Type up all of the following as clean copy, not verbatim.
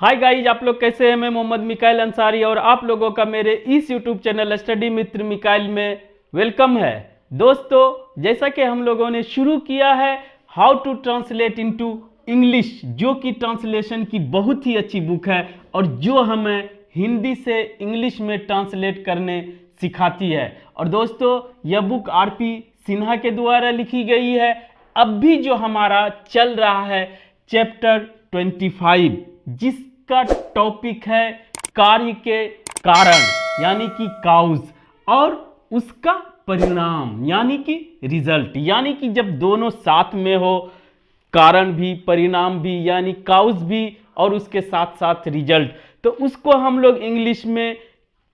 Hi guys, आप लोग कैसे हैं। मैं मोहम्मद मिकाइल अंसारी और आप लोगों का मेरे इस यूट्यूब चैनल स्टडी मित्र मिकाइल में वेलकम है। दोस्तों, जैसा कि हम लोगों ने शुरू किया है how to translate into English, जो कि ट्रांसलेशन की बहुत ही अच्छी बुक है और जो हमें हिंदी से इंग्लिश में ट्रांसलेट करने सिखाती है। और दोस्तों, यह बुक आरपी सिन्हा के द्वारा लिखी गई है। अब भी जो हमारा चल रहा है चैप्टर 25, जिसका टॉपिक है कार्य के कारण यानी कि काउज और उसका परिणाम यानी कि रिजल्ट, यानी कि जब दोनों साथ में हो, कारण भी परिणाम भी यानी काउज भी और उसके साथ साथ रिजल्ट, तो उसको हम लोग इंग्लिश में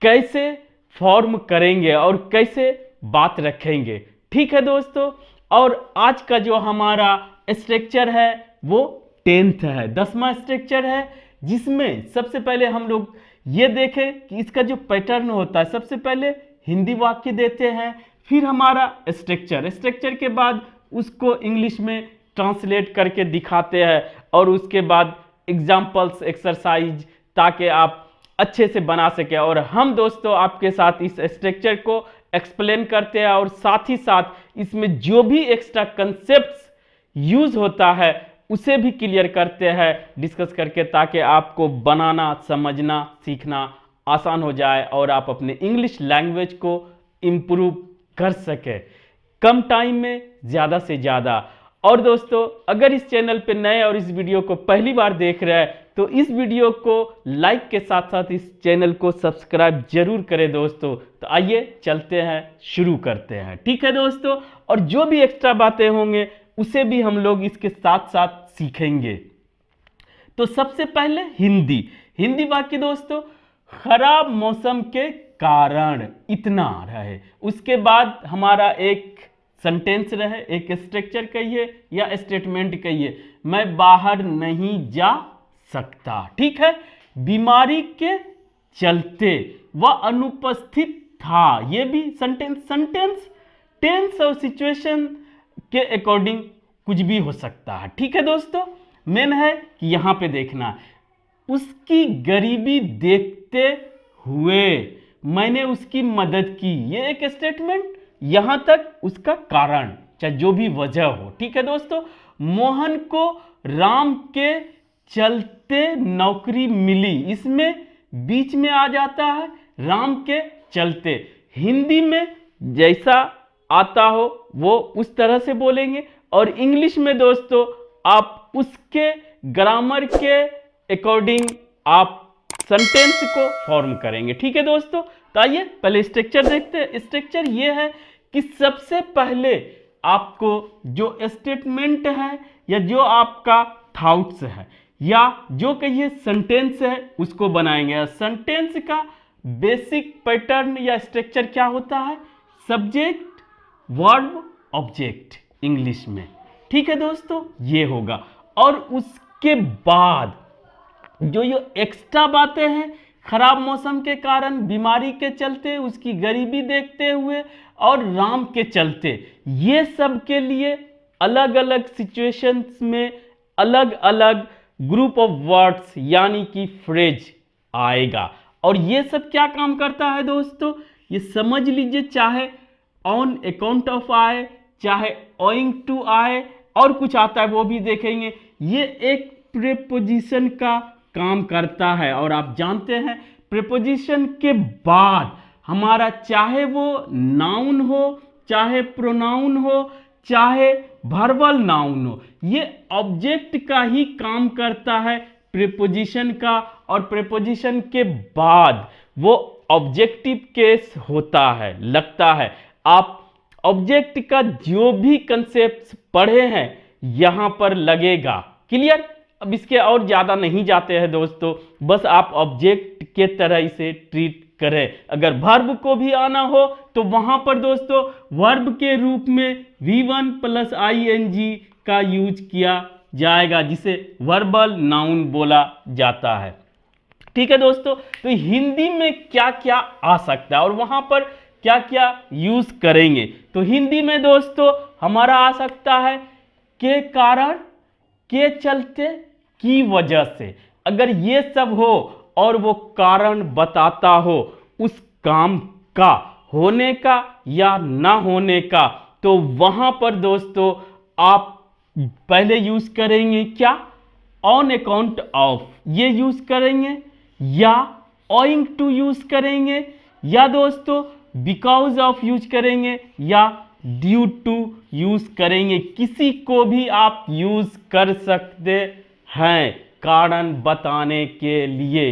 कैसे फॉर्म करेंगे और कैसे बात रखेंगे। ठीक है दोस्तों, और आज का जो हमारा स्ट्रक्चर है वो 10th है, 10वां स्ट्रक्चर है, जिसमें सबसे पहले हम लोग ये देखें कि इसका जो पैटर्न होता है, सबसे पहले हिंदी वाक्य देते हैं, फिर हमारा स्ट्रक्चर के बाद उसको इंग्लिश में ट्रांसलेट करके दिखाते हैं और उसके बाद एग्जाम्पल्स एक्सरसाइज, ताकि आप अच्छे से बना सके। और हम दोस्तों आपके साथ इस स्ट्रक्चर को एक्सप्लेन करते हैं और साथ ही साथ इसमें जो भी एक्स्ट्रा कंसेप्ट्स यूज होता है उसे भी क्लियर करते हैं डिस्कस करके, ताकि आपको बनाना, समझना, सीखना आसान हो जाए और आप अपने इंग्लिश लैंग्वेज को इम्प्रूव कर सके कम टाइम में ज़्यादा से ज़्यादा। और दोस्तों, अगर इस चैनल पे नए और इस वीडियो को पहली बार देख रहे हैं तो इस वीडियो को लाइक के साथ साथ इस चैनल को सब्सक्राइब जरूर करें दोस्तों। तो आइए चलते हैं, शुरू करते हैं। ठीक है दोस्तों, और जो भी एक्स्ट्रा बातें होंगे उसे भी हम लोग इसके साथ साथ सीखेंगे। तो सबसे पहले हिंदी वाक्य दोस्तों, खराब मौसम के कारण इतना रहे। उसके बाद हमारा एक सेंटेंस रहे, एक स्ट्रक्चर कहिए या स्टेटमेंट कहिए, मैं बाहर नहीं जा सकता। ठीक है, बीमारी के चलते वह अनुपस्थित था। यह भी सेंटेंस टेंस और सिचुएशन के अकॉर्डिंग कुछ भी हो सकता है। ठीक है दोस्तों, मेन है कि यहां पे देखना, उसकी गरीबी देखते हुए मैंने उसकी मदद की। ये एक स्टेटमेंट, यहां तक उसका कारण, चाहे जो भी वजह हो। ठीक है दोस्तों, मोहन को राम के चलते नौकरी मिली, इसमें बीच में आ जाता है राम के चलते। हिंदी में जैसा आता हो वो उस तरह से बोलेंगे और इंग्लिश में दोस्तों आप उसके ग्रामर के अकॉर्डिंग आप सेंटेंस को फॉर्म करेंगे। ठीक है दोस्तों, तो आइए पहले स्ट्रक्चर देखते हैं। स्ट्रक्चर ये है कि सबसे पहले आपको जो स्टेटमेंट है या जो आपका थॉट्स है या जो कहिए सेंटेंस है उसको बनाएंगे। सेंटेंस का बेसिक पैटर्न या स्ट्रक्चर क्या होता है? सब्जेक्ट, वर्ब, ऑब्जेक्ट इंग्लिश में। ठीक है दोस्तों, ये होगा। और उसके बाद जो ये एक्स्ट्रा बातें हैं, खराब मौसम के कारण, बीमारी के चलते, उसकी गरीबी देखते हुए और राम के चलते, ये सब के लिए अलग अलग सिचुएशंस में अलग अलग ग्रुप ऑफ वर्ड्स यानी कि फ्रेज आएगा। और ये सब क्या काम करता है दोस्तों, ये समझ लीजिए, चाहे ऑन अकाउंट ऑफ आए, चाहे ओइंग टू आए, और कुछ आता है वो भी देखेंगे। ये एक प्रीपोजिशन का काम करता है और आप जानते हैं प्रीपोजिशन के बाद हमारा चाहे वो नाउन हो, चाहे प्रोनाउन हो, चाहे वर्बल नाउन हो, ये ऑब्जेक्ट का ही काम करता है प्रीपोजिशन का। और प्रीपोजिशन के बाद वो ऑब्जेक्टिव केस होता है, लगता है। आप ऑब्जेक्ट का जो भी कंसेप्ट पढ़े हैं यहां पर लगेगा। क्लियर? अब इसके और ज्यादा नहीं जाते हैं दोस्तों, बस आप ऑब्जेक्ट के तरह इसे ट्रीट करें। अगर वर्ब को भी आना हो तो वहां पर दोस्तों वर्ब के रूप में V1 + ing का यूज किया जाएगा, जिसे वर्बल नाउन बोला जाता है। ठीक है दोस्तों, तो हिंदी में क्या क्या आ सकता है और वहां पर क्या क्या यूज करेंगे। तो हिंदी में दोस्तों हमारा आ सकता है के कारण, के चलते, की वजह से। अगर ये सब हो और वो कारण बताता हो उस काम का होने का या ना होने का, तो वहां पर दोस्तों आप पहले यूज करेंगे क्या, ऑन अकाउंट ऑफ ये यूज करेंगे, या ओइंग टू यूज करेंगे, या दोस्तों बिकॉज ऑफ यूज करेंगे, या ड्यू टू यूज करेंगे। किसी को भी आप यूज कर सकते हैं कारण बताने के लिए।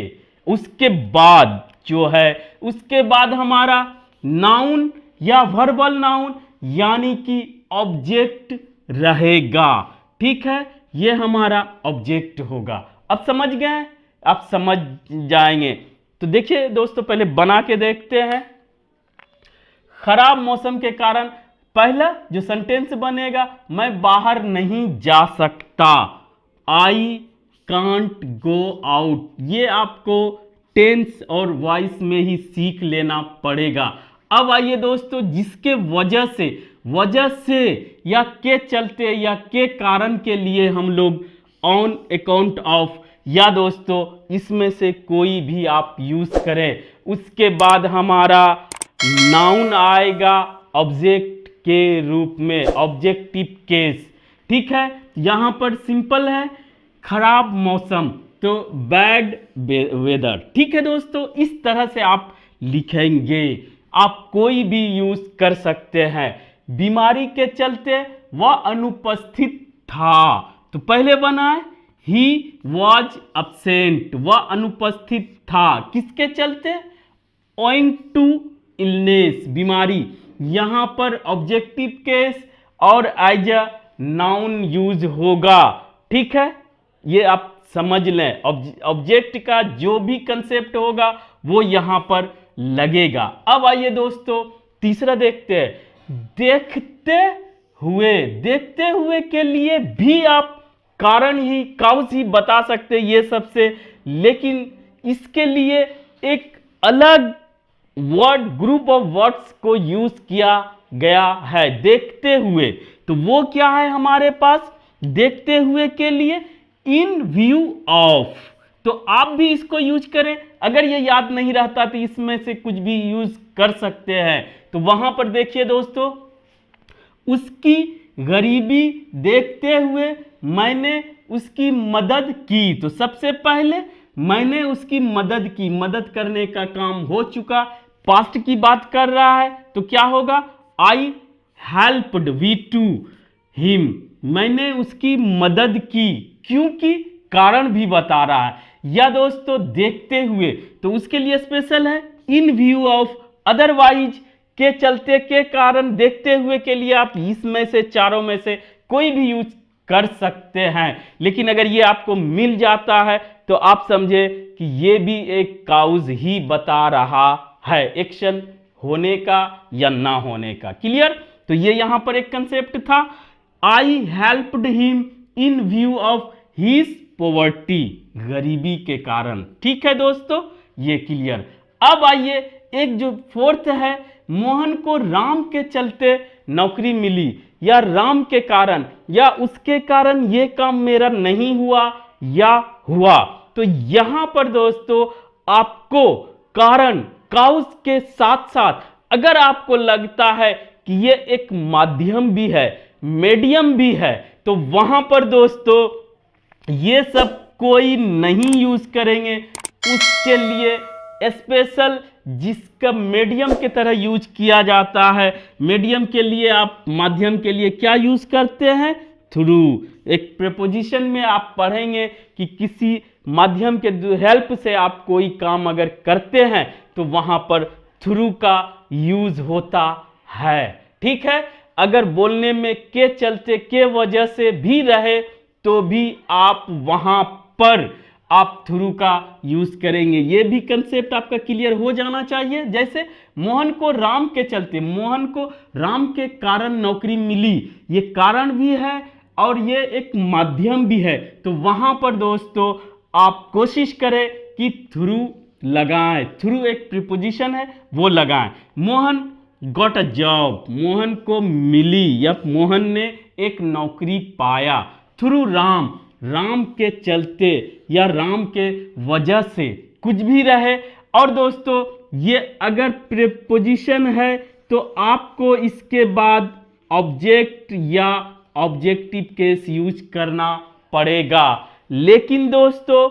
उसके बाद जो है, उसके बाद हमारा नाउन या वर्बल नाउन यानी कि ऑब्जेक्ट रहेगा। ठीक है, ये हमारा ऑब्जेक्ट होगा। अब समझ गए, आप समझ जाएंगे। तो देखिए दोस्तों, पहले बना के देखते हैं। खराब मौसम के कारण पहला जो सेंटेंस बनेगा, मैं बाहर नहीं जा सकता, आई कांट गो आउट। ये आपको टेंस और वॉइस में ही सीख लेना पड़ेगा। अब आइए दोस्तों, जिसके वजह से या के चलते या के कारण के लिए हम लोग ऑन अकाउंट ऑफ या दोस्तों इसमें से कोई भी आप यूज करें। उसके बाद हमारा नाउन आएगा ऑब्जेक्ट के रूप में, ऑब्जेक्टिव केस। ठीक है, यहां पर सिंपल है, खराब मौसम तो बैड वेदर। ठीक है दोस्तों, इस तरह से आप लिखेंगे। आप कोई भी यूज कर सकते हैं। बीमारी के चलते वह अनुपस्थित था, तो पहले बनाए ही वॉज absent, वह अनुपस्थित था। किसके चलते, ओइंग टू इलनेस, बीमारी। यहां पर ऑब्जेक्टिव केस और एज अ नाउन यूज होगा। ठीक है, ये आप समझ लें। ऑब्जेक्ट का जो भी कंसेप्ट होगा वो यहां पर लगेगा। अब आइए दोस्तों तीसरा देखते हैं। देखते हुए के लिए भी आप कारण ही काउज ही बता सकते ये सबसे, लेकिन इसके लिए एक अलग वर्ड, ग्रुप ऑफ वर्ड्स को यूज किया गया है देखते हुए। तो वो क्या है हमारे पास देखते हुए के लिए, इन व्यू ऑफ। तो आप भी इसको यूज करें। अगर ये याद नहीं रहता तो इसमें से कुछ भी यूज कर सकते हैं। तो वहां पर देखिए दोस्तों, उसकी गरीबी देखते हुए मैंने उसकी मदद की। तो सबसे पहले मैंने उसकी मदद की, मदद करने का काम हो चुका, पास्ट की बात कर रहा है, तो क्या होगा, I helped we to him, मैंने उसकी मदद की, क्योंकि कारण भी बता रहा है। या दोस्तों देखते हुए, तो उसके लिए स्पेशल है इन व्यू ऑफ, अदरवाइज के चलते के कारण देखते हुए के लिए आप इसमें से चारों में से कोई भी यूज कर सकते हैं। लेकिन अगर ये आपको मिल जाता है तो आप समझे कि ये भी एक काउज ही बता रहा है, एक्शन होने का या ना होने का। क्लियर? तो ये यहां पर एक कंसेप्ट था, आई helped him in view of his poverty, गरीबी के कारण। ठीक है दोस्तों, ये क्लियर। अब आइए एक जो फोर्थ है, मोहन को राम के चलते नौकरी मिली, या राम के कारण या उसके कारण ये काम मेरा नहीं हुआ या हुआ। तो यहां पर दोस्तों आपको कारण काउज के साथ साथ अगर आपको लगता है कि ये एक माध्यम भी है, मीडियम भी है, तो वहां पर दोस्तों ये सब कोई नहीं यूज करेंगे। उसके लिए स्पेशल जिसका मीडियम की तरह यूज किया जाता है, मीडियम के लिए आप माध्यम के लिए क्या यूज करते हैं, थ्रू। एक प्रीपोजिशन में आप पढ़ेंगे कि किसी माध्यम के हेल्प से आप कोई काम अगर करते हैं तो वहां पर थ्रू का यूज होता है। ठीक है, अगर बोलने में के चलते के वजह से भी रहे तो भी आप वहां पर आप थ्रू का यूज करेंगे। ये भी कंसेप्ट आपका क्लियर हो जाना चाहिए। जैसे मोहन को राम के चलते, मोहन को राम के कारण नौकरी मिली, ये कारण भी है और ये एक माध्यम भी है। तो वहां पर दोस्तों आप कोशिश करें कि थ्रू लगाएं, थ्रू एक प्रीपोजिशन है वो लगाएं। Mohan got a job, Mohan को मिली या मोहन ने एक नौकरी पाया, थ्रू राम, राम के चलते या राम के वजह से, कुछ भी रहे। और दोस्तों ये अगर प्रीपोजिशन है तो आपको इसके बाद ऑब्जेक्ट या ऑब्जेक्टिव केस यूज करना पड़ेगा। लेकिन दोस्तों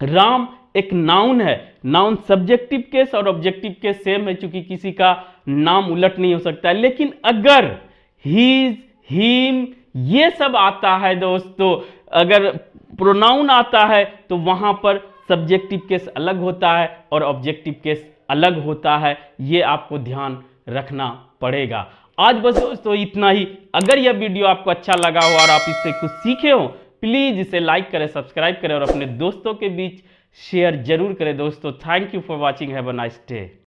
राम एक नाउन है, नाउन सब्जेक्टिव केस और ऑब्जेक्टिव केस सेम है, क्योंकि किसी का नाम उलट नहीं हो सकता है। लेकिन अगर हीज, हिम ये सब आता है दोस्तों, अगर प्रोनाउन आता है तो वहां पर सब्जेक्टिव केस अलग होता है और ऑब्जेक्टिव केस अलग होता है। ये आपको ध्यान रखना पड़ेगा। आज बस दोस्तों इतना ही। अगर यह वीडियो आपको अच्छा लगा हो और आप इससे कुछ सीखे हो, प्लीज इसे लाइक करें, सब्सक्राइब करें और अपने दोस्तों के बीच शेयर जरूर करें दोस्तों। Thank you for watching. Have a nice day.